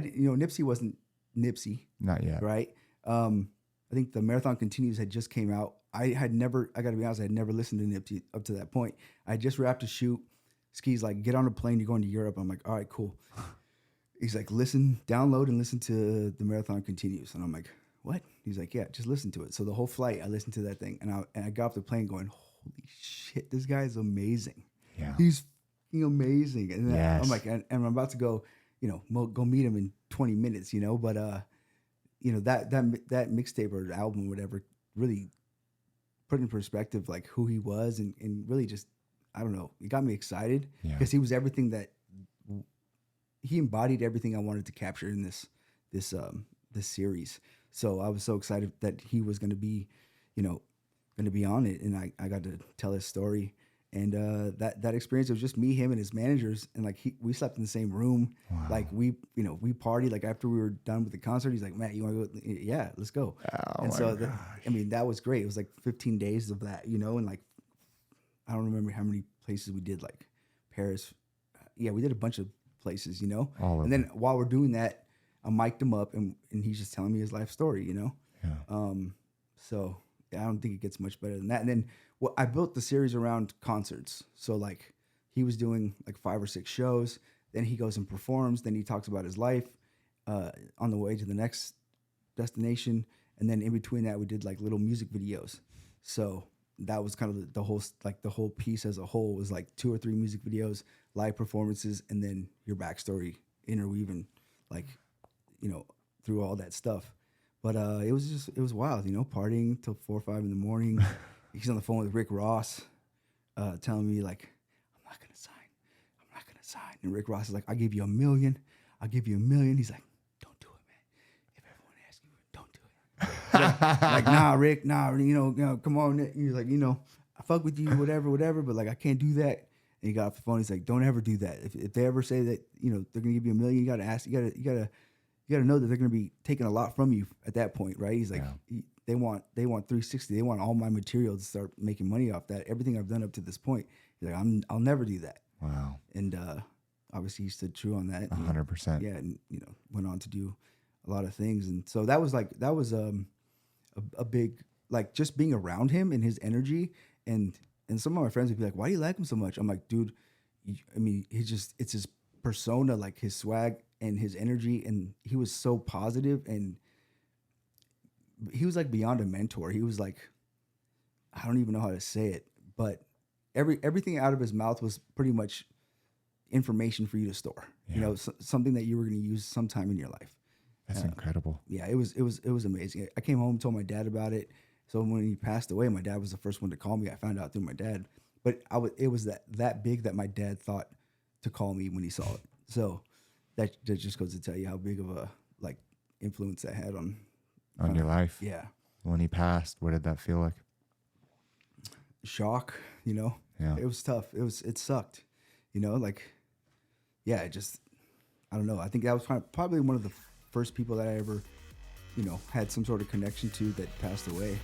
Nipsey wasn't Nipsey, Not yet. right? I think the Marathon Continues had just came out. I got to be honest, I had never listened to Nipsey up to that point. I just wrapped a shoot. Ski's like, get on a plane, you're going to Europe. I'm like, all right, cool. He's like, download and listen to the Marathon Continues. And I'm like, what? He's like, yeah, just listen to it. So the whole flight, I listened to that thing. And I got off the plane going, holy shit, this guy is amazing. Yeah. He's amazing. And Yes. I'm like, and I'm about to go, go meet him in 20 minutes, but, that mixtape or album, whatever, really put in perspective like who he was and really just, I don't know, it got me excited because he was everything that he embodied everything I wanted to capture in this series. So I was so excited that he was going to be, on it, and I got to tell his story. And that experience, it was just me, him, and his managers, and like we slept in the same room. Wow. Like we partied. Like after we were done with the concert, he's like, "Matt, you want to go? Yeah, let's go." Oh, and so that was great. It was like 15 days of that, and like I don't remember how many places we did, like Paris. Yeah, we did a bunch of places, All of and then while we're doing that, I mic'd him up, and he's just telling me his life story, Yeah. So yeah, I don't think it gets much better than that. And then I built the series around concerts. So like he was doing like 5 or 6 shows. Then he goes and performs. Then he talks about his life on the way to the next destination. And then in between that, we did like little music videos. So that was kind of the whole piece as a whole was like 2 or 3 music videos, live performances, and then your backstory interweaving like, through all that stuff. But it was wild, partying till 4 or 5 in the morning. He's on the phone with Rick Ross, telling me like, I'm not gonna sign. And Rick Ross is like, I'll give you $1 million. He's like, don't do it, man. If everyone asks you, don't do it. Like, nah, Rick, come on. And he's like, I fuck with you, whatever, but like I can't do that. And he got off the phone. He's like, don't ever do that. If they ever say that, they're gonna give you $1 million, you gotta ask. You gotta know that they're gonna be taking a lot from you at that point, right? He's like, they want 360. They want all my material to start making money off that. Everything I've done up to this point. He's like, I'll never do that. Wow. And obviously he stood true on that. 100%. Yeah, and went on to do a lot of things. And so that was a big, like, just being around him and his energy. And some of my friends would be like, why do you like him so much? I'm like, dude, it's his persona, like his swag and his energy. And he was so positive, and he was like beyond a mentor. He was like, I don't even know how to say it, but everything out of his mouth was pretty much information for you to store. Yeah. Something that you were going to use sometime in your life. That's incredible. Yeah, it was amazing. I came home and told my dad about it. So when he passed away, my dad was the first one to call me. I found out through my dad, but it was that big that my dad thought to call me when he saw it. So that just goes to tell you how big of a like influence that had on your life. Yeah. When he passed, what did that feel like? Shock, Yeah. It was tough. It sucked, like, yeah, I don't know. I think that was probably one of the first people that I ever, had some sort of connection to that passed away.